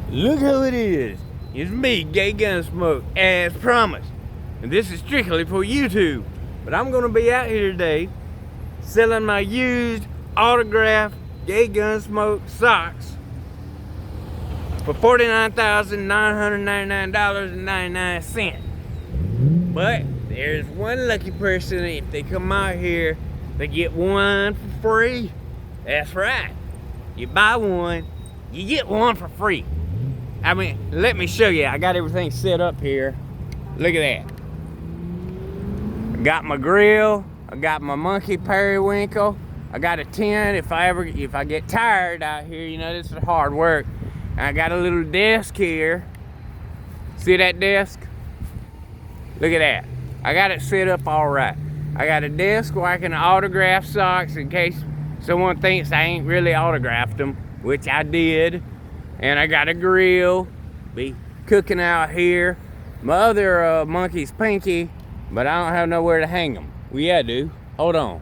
Look who it is. It's me, Gaygunsmoke, as promised. And this is strictly for YouTube. But I'm gonna be out here today selling my used autographed Gaygunsmoke socks for $49,999.99. But there's one lucky person, if they come out here, they get one for free. That's right. You buy one, you get one for free. I mean, let me show you. I got everything set up here. Look at that. I got my grill. I got my monkey periwinkle. I got a tent if I get tired out here. You know, this is hard work. And I got a little desk here. See that desk? Look at that. I got it set up all right. I got a desk where I can autograph socks in case someone thinks I ain't really autographed them, which I did. And I got a grill, be cooking out here. My other monkey's Pinky, but I don't have nowhere to hang them. Well, yeah, I do. Hold on.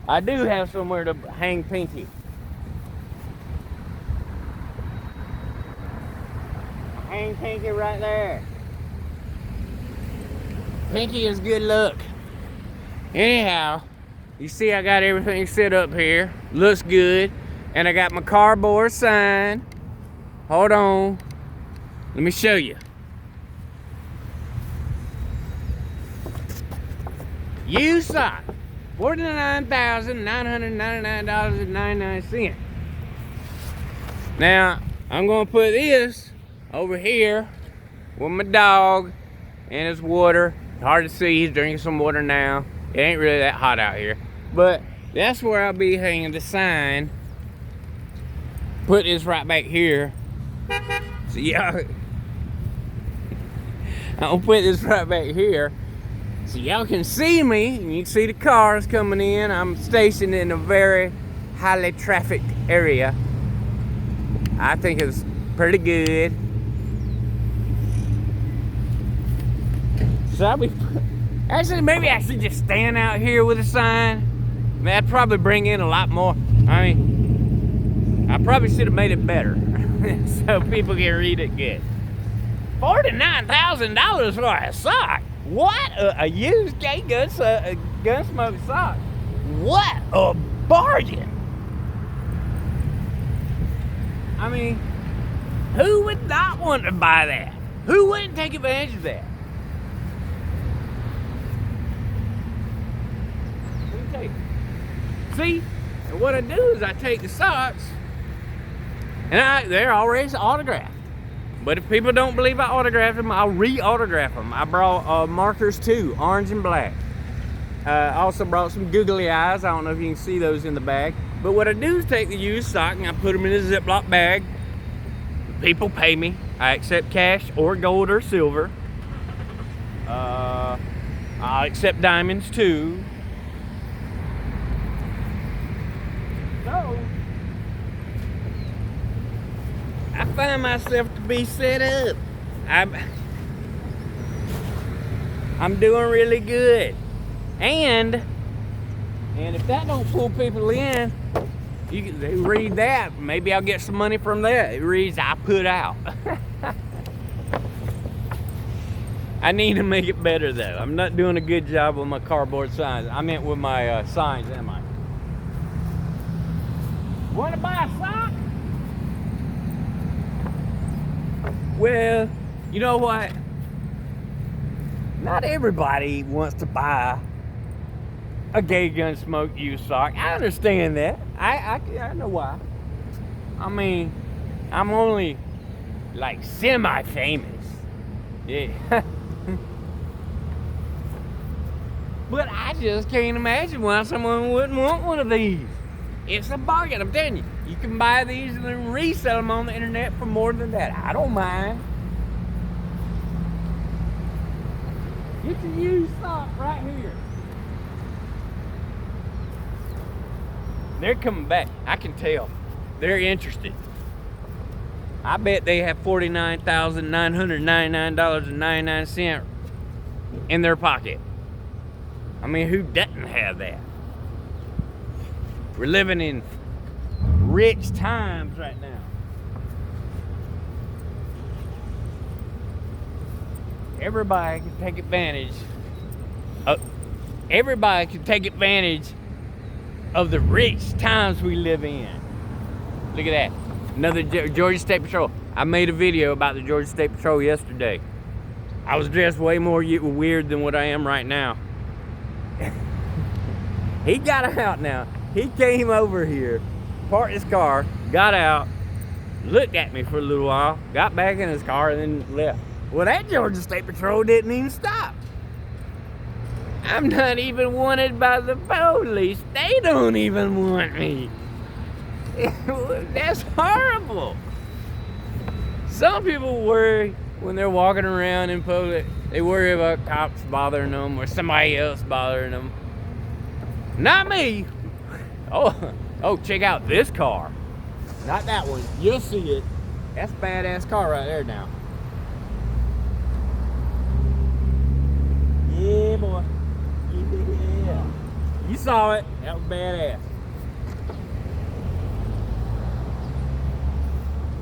I do have somewhere to hang Pinky. Hang Pinky right there. Pinky is good luck. Anyhow, you see I got everything set up here. Looks good. And I got my cardboard sign. Hold on. Let me show you. Used sock. $49,999.99. Now, I'm going to put this over here with my dog and his water. Hard to see, he's drinking some water now. It ain't really that hot out here. But that's where I'll be hanging the sign. Put this right back here. So y'all, I'll put this right back here so y'all can see me and you can see the cars coming in. I'm stationed in a very highly trafficked area. I think it's pretty good. So actually maybe I should just stand out here with a sign. That'd probably bring in a lot more. I mean, I probably should have made it better so people can read it good. $49,000 for a sock. What? A used Gaygunsmoke sock. What a bargain. I mean, who would not want to buy that? Who wouldn't take advantage of that? Let me tell you. See, and what I do is I take the socks and they're already autographed. But if people don't believe I autographed them, I'll re-autograph them. I brought markers too, orange and black. I also brought some googly eyes. I don't know if you can see those in the bag. But what I do is take the used sock and I put them in a Ziploc bag. People pay me. I accept cash or gold or silver. I'll accept diamonds too. So, I find myself to be set up. I'm doing really good. And if that don't pull people in, they read that. Maybe I'll get some money from that. It reads, I put out. I need to make it better though. I'm not doing a good job with my cardboard signs. I meant with my signs, am I? Want to buy a sock? Well, you know what? Not everybody wants to buy a Gaygunsmoke used sock. I understand that. I know why. I mean, I'm only like semi-famous. Yeah. But I just can't imagine why someone wouldn't want one of these. It's a bargain, I'm telling you. You can buy these and then resell them on the internet for more than that. I don't mind. Get your used sock right here. They're coming back. I can tell. They're interested. I bet they have $49,999.99 in their pocket. I mean, who doesn't have that? We're living in rich times right now. everybody can take advantage of, everybody can take advantage of the rich times we live in. Look at that. Another Georgia State Patrol. I made a video about the Georgia State Patrol yesterday. I was dressed way more weird than what I am right now. He got out now. He came over here, parked his car, got out, looked at me for a little while, got back in his car, and then left. Well, that Georgia State Patrol didn't even stop. I'm not even wanted by the police. They don't even want me. That's horrible. Some people worry when they're walking around in public. They worry about cops bothering them or somebody else bothering them. Not me. Oh, check out this car. Not that one. You'll see it. That's a badass car right there now. Yeah, boy. Yeah. You saw it. That was badass.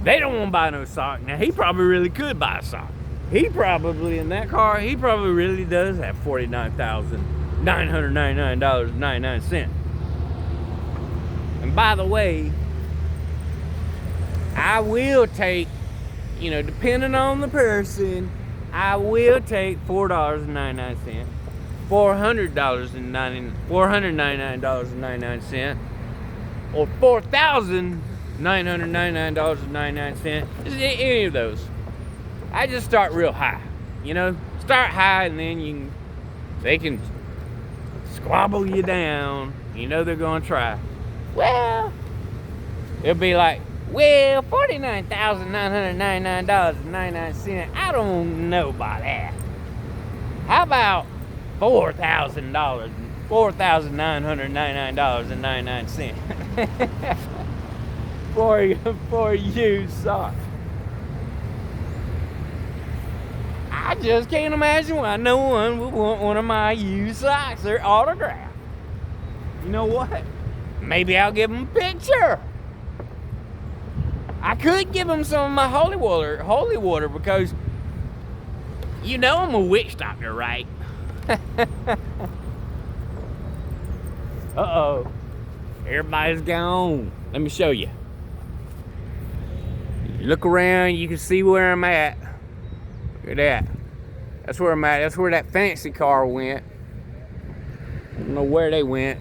They don't want to buy no sock. Now, he probably really could buy a sock. He probably, in that car, he probably really does have $49,999.99. And by the way, I will take, depending on the person, I will take $4.99, $499.99, or $4,999.99. Any of those. I just start real high, Start high, and then they can squabble you down. They're gonna try. Well, it'll be like, $49,999.99. I don't know about that. How about $4,000, $4,999.99 for a used sock? I just can't imagine why no one would want one of my used socks. They're autographed. You know what? Maybe I'll give them a picture. I could give them some of my holy water because I'm a witch doctor, right? Uh-oh. Everybody's gone. Let me show you. You look around, you can see where I'm at. Look at that. That's where I'm at. That's where that fancy car went. I don't know where they went.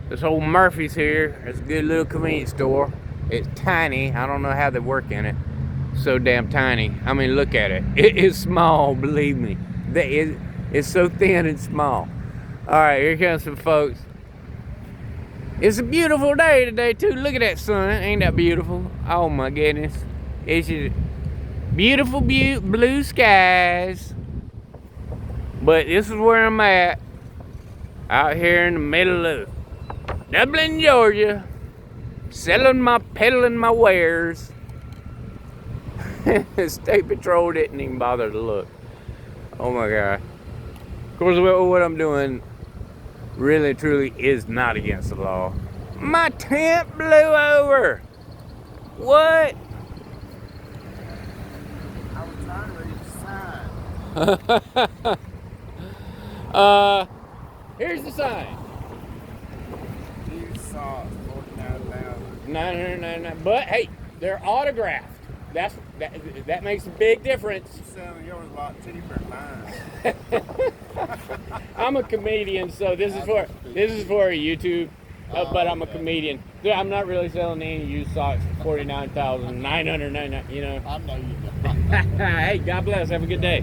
This old Murphy's here. It's a good little convenience store. It's tiny. I don't know how they work in it. So damn tiny. I mean, look at it. It is small, believe me. It's so thin and small. All right, here comes some folks. It's a beautiful day today, too. Look at that sun. Ain't that beautiful? Oh, my goodness. It's just beautiful blue skies. But this is where I'm at. Out here in the middle of Dublin, Georgia. Peddling my wares. State Patrol didn't even bother to look. Oh my God. Of course, what I'm doing really, truly is not against the law. My tent blew over. What? I was trying to read the sign. Here's the sign. You saw 49,000. 999. But hey, they're autographed. That makes a big difference. You're selling yours a lot cheaper than mine. I'm a comedian, so this is for a YouTube. But I'm a comedian. I'm not really selling any used socks for $49,999. I know you don't. Hey, God bless. Have a good day.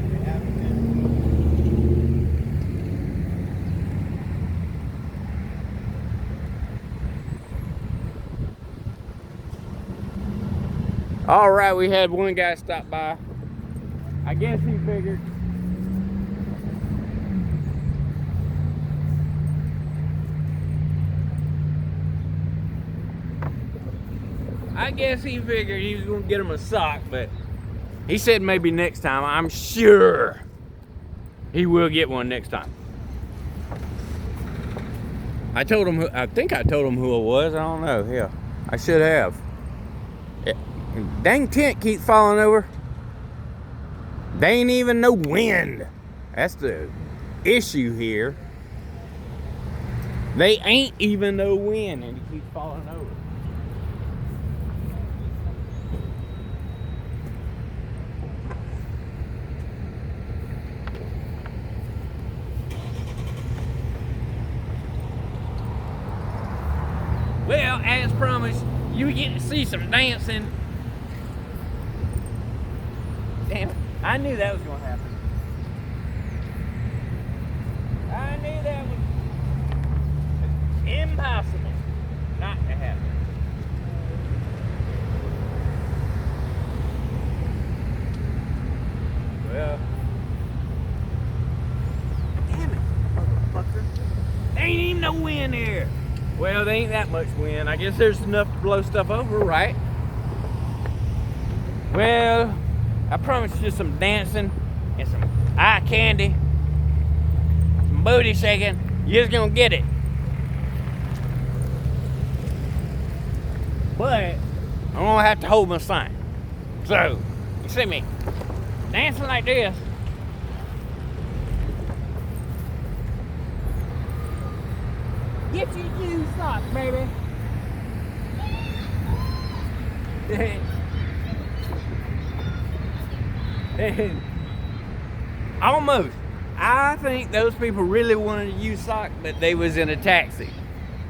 All right, we had one guy stop by. I guess he figured. He was gonna get him a sock, but he said maybe next time. I'm sure he will get one next time. I think I told him who it was. I don't know. Yeah, I should have. Dang tent keeps falling over. They ain't even no wind. That's the issue here. They ain't even no wind and it keeps falling over. Well, as promised, you get to see some dancing. Damn it, I knew that was gonna happen. I knew that was impossible not to happen. Well, damn it, motherfucker. There ain't even no wind here. Well, there ain't that much wind. I guess there's enough to blow stuff over, right? Well, I promised you some dancing and some eye candy, some booty shaking. You're just gonna get it. But I'm gonna have to hold my sign. So, you see me dancing like this. Get your new socks, baby. Almost. I think those people really wanted to use socks, but they was in a taxi.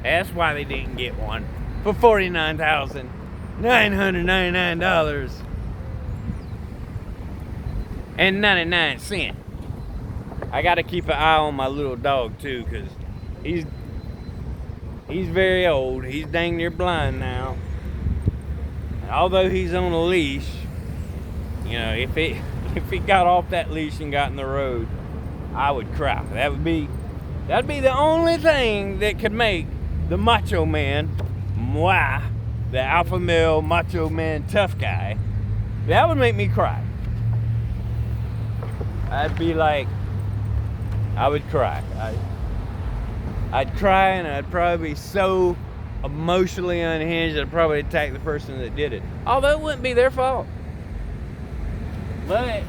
That's why they didn't get one for $49,999.99. I got to keep an eye on my little dog too, cause he's very old. He's dang near blind now. And although he's on a leash, you know, if he got off that leash and got in the road, I would cry. That'd be the only thing that could make the macho man, moi, the alpha male macho man tough guy, that would make me cry. I'd be like, I would cry. I'd cry, and I'd probably be so emotionally unhinged that I'd probably attack the person that did it. Although it wouldn't be their fault. But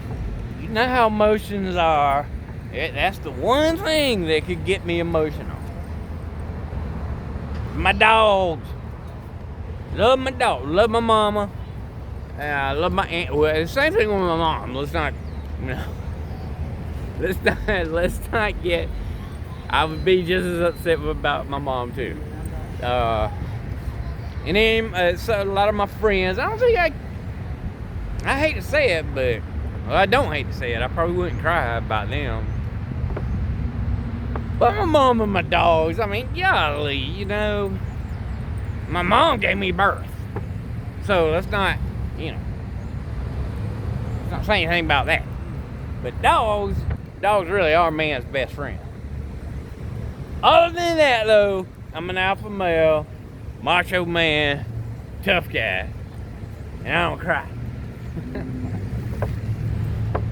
you know how emotions are. That's the one thing that could get me emotional. My dogs. Love my dog. Love my mama. I love my aunt. Well, the same thing with my mom. Let's not get. I would be just as upset about my mom too. And then so a lot of my friends. I don't think I hate to say it, but well, I don't hate to say it. I probably wouldn't cry about them. But my mom and my dogs, I mean, golly, you know, my mom gave me birth. So let's not, you know, let's not say anything about that. But dogs really are man's best friend. Other than that, though, I'm an alpha male, macho man, tough guy, and I don't cry.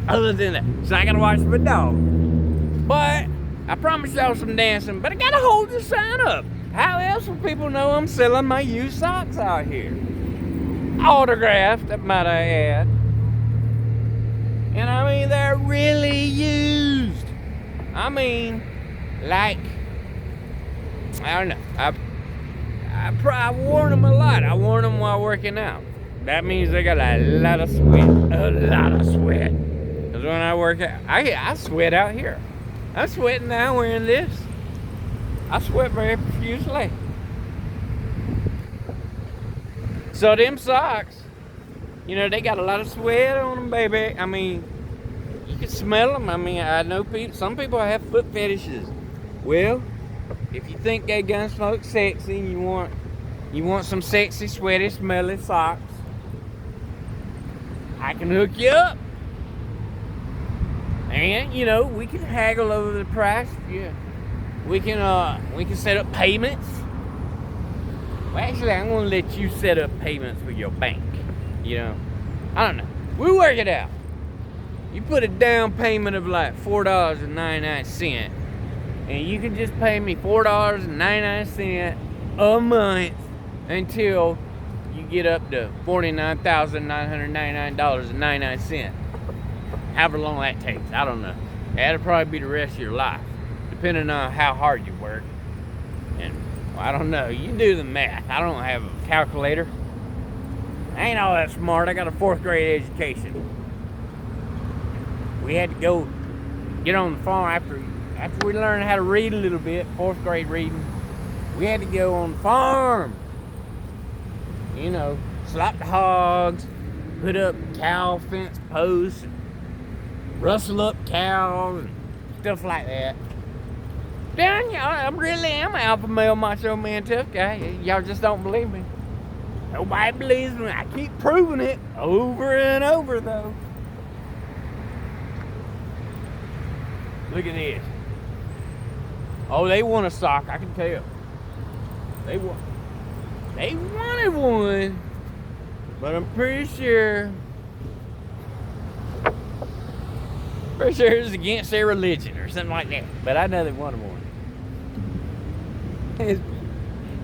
Other than that, so I gotta watch my dog. But I promised y'all some dancing, but I gotta hold the sign up. How else will people know I'm selling my used socks out here? Autographed, might I add. And I mean, they're really used. I mean, like, I don't know. I worn them a lot. I worn them while working out. That means they got a lot of sweat. A lot of sweat. Because when I work out, I sweat out here. I'm sweating now wearing this. I sweat very profusely. So them socks, you know, they got a lot of sweat on them, baby. I mean, you can smell them. I mean, I know some people have foot fetishes. Well, if you think Gaygunsmoke's sexy and you want some sexy, sweaty, smelly socks, I can hook you up. And, you know, we can haggle over the price. Yeah. We can set up payments. Well, actually, I'm going to let you set up payments with your bank. You know, I don't know. We'll work it out. You put a down payment of like $4.99, and you can just pay me $4.99 a month until you get up to $49,999.99. However long that takes, I don't know. That'll probably be the rest of your life, depending on how hard you work. And well, I don't know. You do the math. I don't have a calculator. I ain't all that smart. I got a 4th grade education. We had to go get on the farm after we learned how to read a little bit, 4th grade reading. We had to go on the farm. You know, slop the hogs, put up cow fence posts, and rustle up cows and stuff like that. Then I really am an alpha male, macho man, tough guy. Y'all just don't believe me. Nobody believes me. I keep proving it over and over, though. Look at this. Oh, they want a sock. I can tell. They wanted one, but I'm pretty sure it's against their religion or something like that. But I know they wanted one.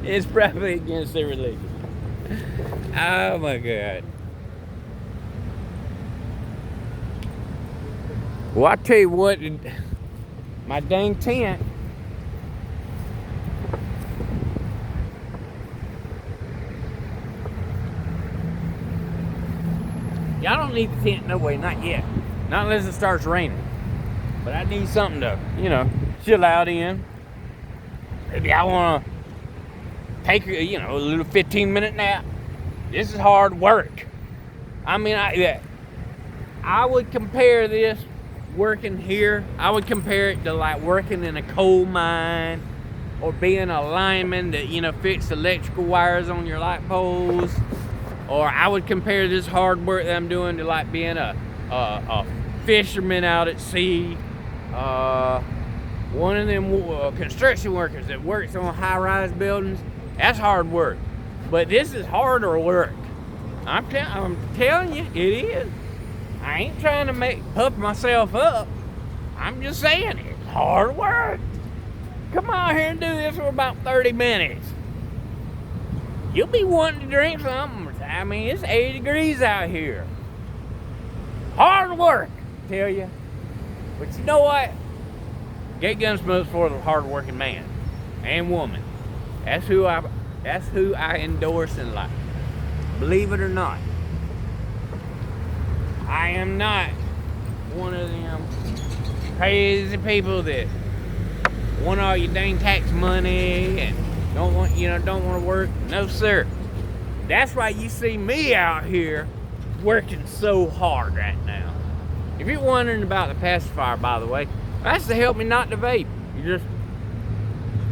It's probably against their religion. Oh my God. Well, I tell you what, my dang tent. Y'all don't need the tent, no way, not yet. Not unless it starts raining. But I need something to, you know, chill out in. Maybe I want to take, you know, a little 15-minute nap. This is hard work. I mean, I would compare this working here. I would compare it to like working in a coal mine or being a lineman that, you know, fix electrical wires on your light poles. Or I would compare this hard work that I'm doing to like being a fisherman out at sea. One of them construction workers that works on high-rise buildings. That's hard work. But this is harder work. I'm telling you, it is. I ain't trying to puff myself up. I'm just saying it's hard work. Come on here and do this for about 30 minutes. You'll be wanting to drink something. I mean, it's 80 degrees out here. Hard work, I tell you. But you know what? Gaygunsmoke's for the hard-working man and woman. That's who I endorse in life. Believe it or not. I am not one of them crazy people that want all your dang tax money and don't want to work. No, sir. That's why you see me out here working so hard right now. If you're wondering about the pacifier, by the way, that's to help me not to vape.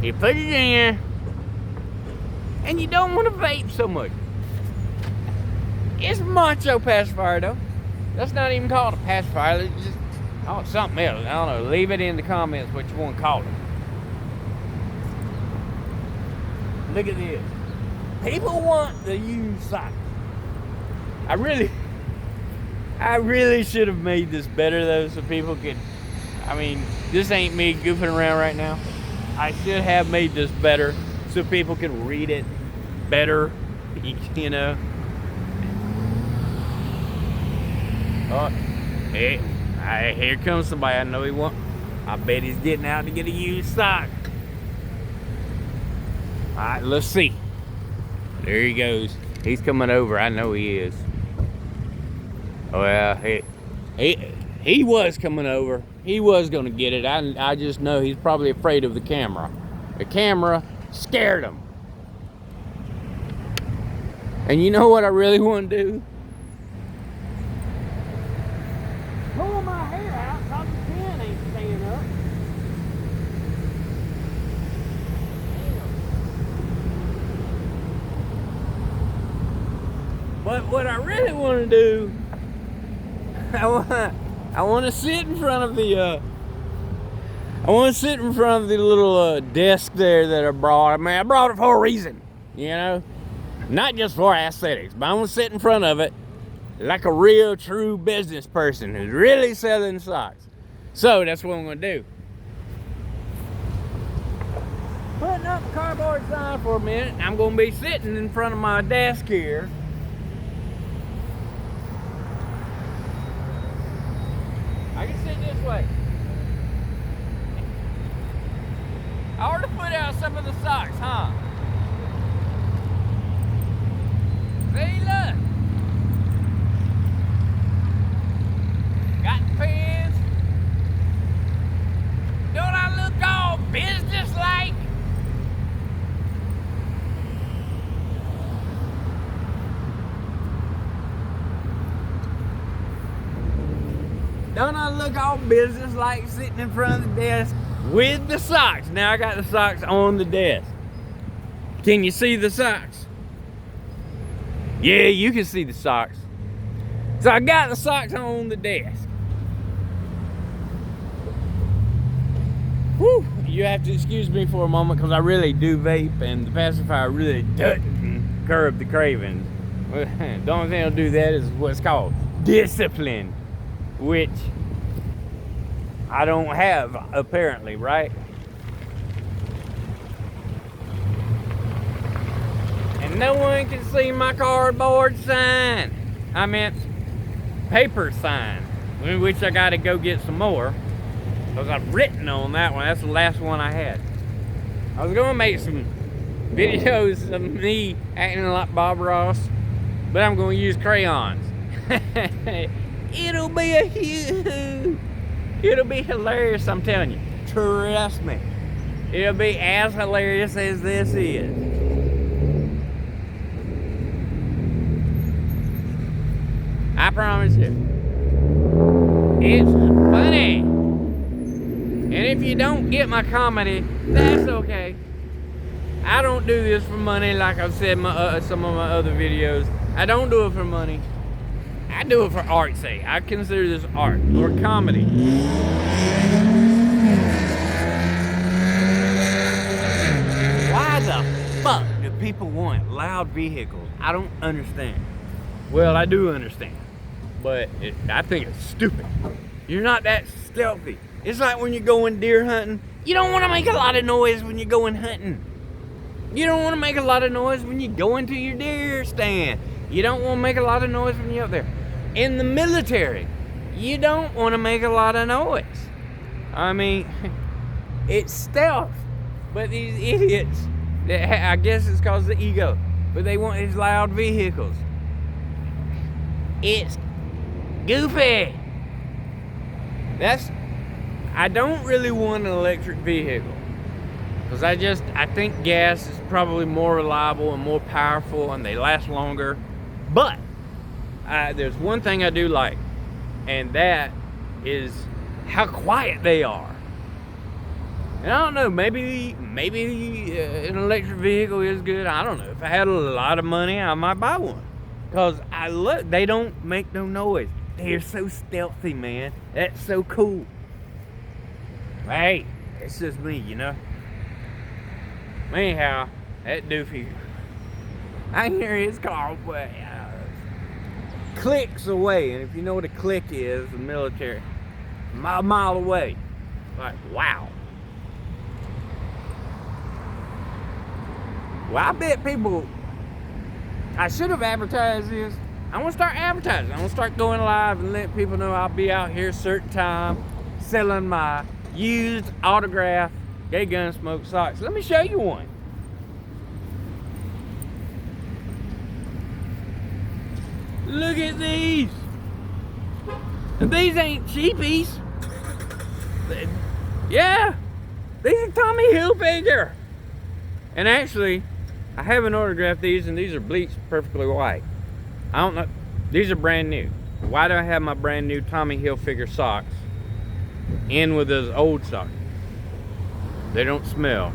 You put it in, and you don't want to vape so much. It's macho pacifier though. That's not even called a pacifier. It's just something else. I don't know. Leave it in the comments what you want to call it. Look at this. People want the used sock. I really should have made this better though, so people could. I mean, this ain't me goofing around right now. I should have made this better so people can read it better. You know. Oh, hey, here comes somebody I know he wants. I bet he's getting out to get a used sock. Alright, let's see. There he goes. He's coming over. I know he is. Well, he was coming over. He was going to get it. I just know he's probably afraid of the camera. The camera scared him. And you know what I really want to do? Pull my hair out because the pen ain't staying up. But what I really want to do, I want to sit in front of the little desk there that I brought. I mean, I brought it for a reason, you know, not just for aesthetics, but I want to sit in front of it like a real, true business person who's really selling socks. So that's what I'm going to do. Putting up a cardboard sign for a minute. I'm going to be sitting in front of my desk here. I can sit this way. socks, huh? See, look. Got the pins. Don't I look all business-like? Don't I look all business-like sitting in front of the desk with the socks? Now I got the socks on the desk. Can you see the socks? Yeah, you can see the socks. So I got the socks on the desk. Whew. You have to excuse me for a moment because I really do vape and the pacifier really doesn't curb the cravings. The only thing that'll do that is what's called discipline, which I don't have apparently, right? And no one can see my cardboard sign. I meant paper sign, which I gotta go get some more because I've written on that one. That's the last one I had. I was gonna make some videos of me acting like Bob Ross, but I'm gonna use crayons. It'll be hilarious, I'm telling you. Trust me. It'll be as hilarious as this is. I promise you. It's funny. And if you don't get my comedy, that's okay. I don't do this for money like I've said in some of my other videos. I don't do it for money. I do it for art's sake. I consider this art or comedy. Why the fuck do people want loud vehicles? I don't understand. Well, I do understand, but I think it's stupid. You're not that stealthy. It's like when you're going deer hunting. You don't want to make a lot of noise when you're going hunting. You don't want to make a lot of noise when you go into your deer stand. You don't want to make a lot of noise when you're up there. In the military, you don't want to make a lot of noise. I mean, it's stealth. But these idiots, I guess it's because of the ego, but they want these loud vehicles. It's goofy. I don't really want an electric vehicle. Because I think gas is probably more reliable and more powerful and they last longer. But there's one thing I do like, and that is how quiet they are. And I don't know, maybe an electric vehicle is good. I don't know. If I had a lot of money, I might buy one. Because they don't make no noise. They're so stealthy, man. That's so cool. Hey, it's just me, you know. Anyhow, that doofy, I can hear his car clicks away. And if you know what a click is, the military, a mile away. Like, wow. Well, I bet people, I should have advertised this. I want to start advertising. I want to start going live and letting people know I'll be out here a certain time selling my used autographed Gaygunsmoke socks. Let me show you one. Look at these. These ain't cheapies. Yeah, these are Tommy Hilfiger. And actually, I haven't autographed these, and these are bleached perfectly white. I don't know. These are brand new. Why do I have my brand new Tommy Hilfiger socks in with those old socks? They don't smell.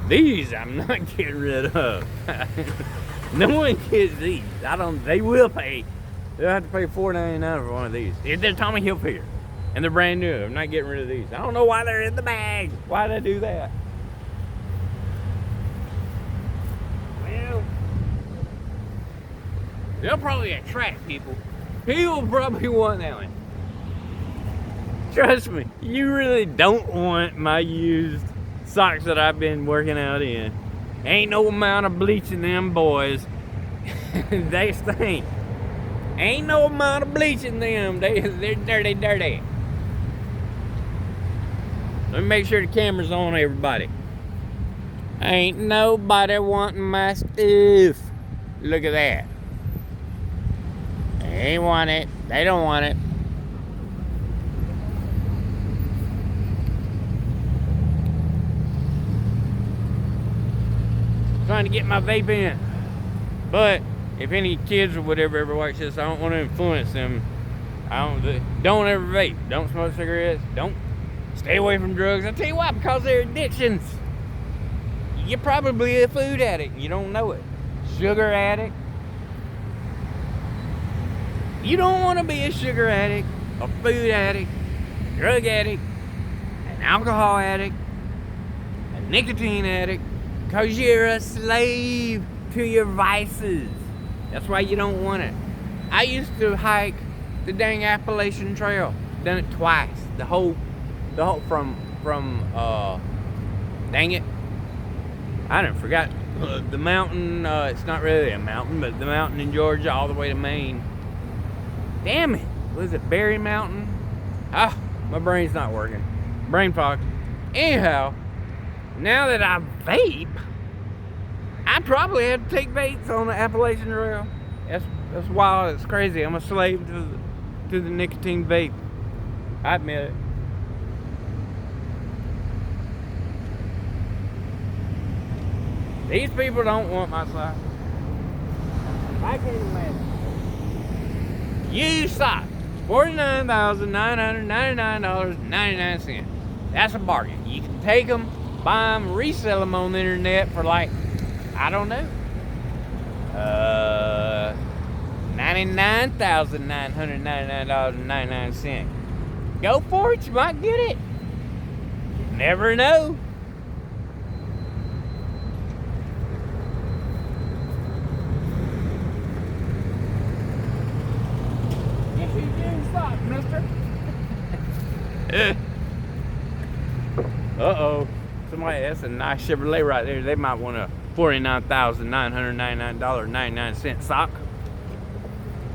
These I'm not getting rid of. No one gets these. They will pay. They'll have to pay $4.99 for one of these. They're Tommy Hilfiger. And they're brand new. I'm not getting rid of these. I don't know why they're in the bag. Why'd I do that? Well, they'll probably attract people. People probably want that one. Trust me, you really don't want my used socks that I've been working out in. Ain't no amount of bleach in them boys. They stink. Ain't no amount of bleach in them. They're dirty. Let me make sure the camera's on, everybody. Ain't nobody wanting my stuff. Look at that. They ain't want it. They don't want it. Trying to get my vape in. But if any kids or whatever ever watch this, I don't want to influence them. Don't ever vape. Don't smoke cigarettes. Don't stay away from drugs. I tell you why, because they're addictions. You're probably a food addict. You don't know it. Sugar addict. You don't want to be a sugar addict, a food addict, drug addict, an alcohol addict, a nicotine addict, because you're a slave to your vices. That's why you don't want it. I used to hike the dang Appalachian Trail. Done it twice. The whole from dang it. I done forgot the mountain. It's not really a mountain, but the mountain in Georgia all the way to Maine. Damn it. Was it Berry Mountain? Ah, my brain's not working. Brain fog. Anyhow, now that I vape, I probably had to take vapes on the Appalachian Trail. That's wild. It's crazy. I'm a slave to the nicotine vape. I admit it. These people don't want my socks. I can't imagine. Used socks, $49,999.99. That's a bargain. You can take them, buy them, resell them on the internet for like, I don't know, $99,999.99. Go for it. You might get it. You never know. Mister. Uh-oh. Somebody, that's a nice Chevrolet right there. They might want a $49,999.99 sock.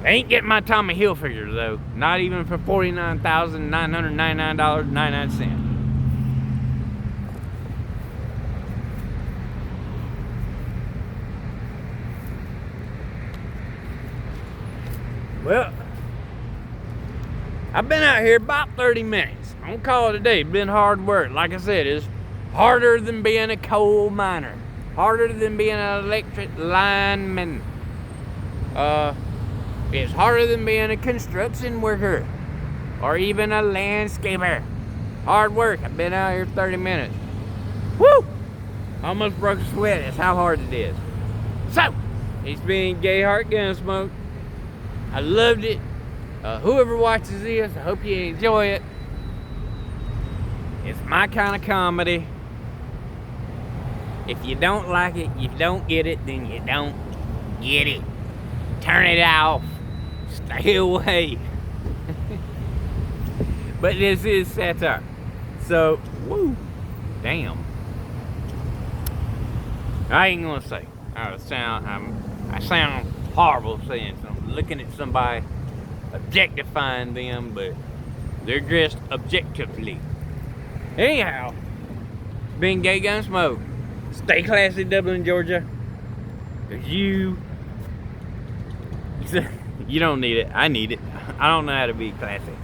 They ain't getting my Tommy Hilfiger though. Not even for $49,999.99. Well, I've been out here about 30 minutes. I'm gonna call it a day. It's been hard work. Like I said, it's harder than being a coal miner. Harder than being an electric lineman. It's harder than being a construction worker. Or even a landscaper. Hard work. I've been out here 30 minutes. Woo! Almost broke a sweat. That's how hard it is. So, it's been Gaygunsmoke. I loved it. Whoever watches this, I hope you enjoy it. It's my kind of comedy. If you don't like it, you don't get it, then you don't get it. Turn it off. Stay away. But this is satire. So, woo, damn. I ain't gonna say. I sound horrible saying something, looking at somebody, objectifying them, but they're dressed objectively. Anyhow, been Gaygunsmoke. Stay classy, Dublin, Georgia. Cause you don't need it. I need it. I don't know how to be classy.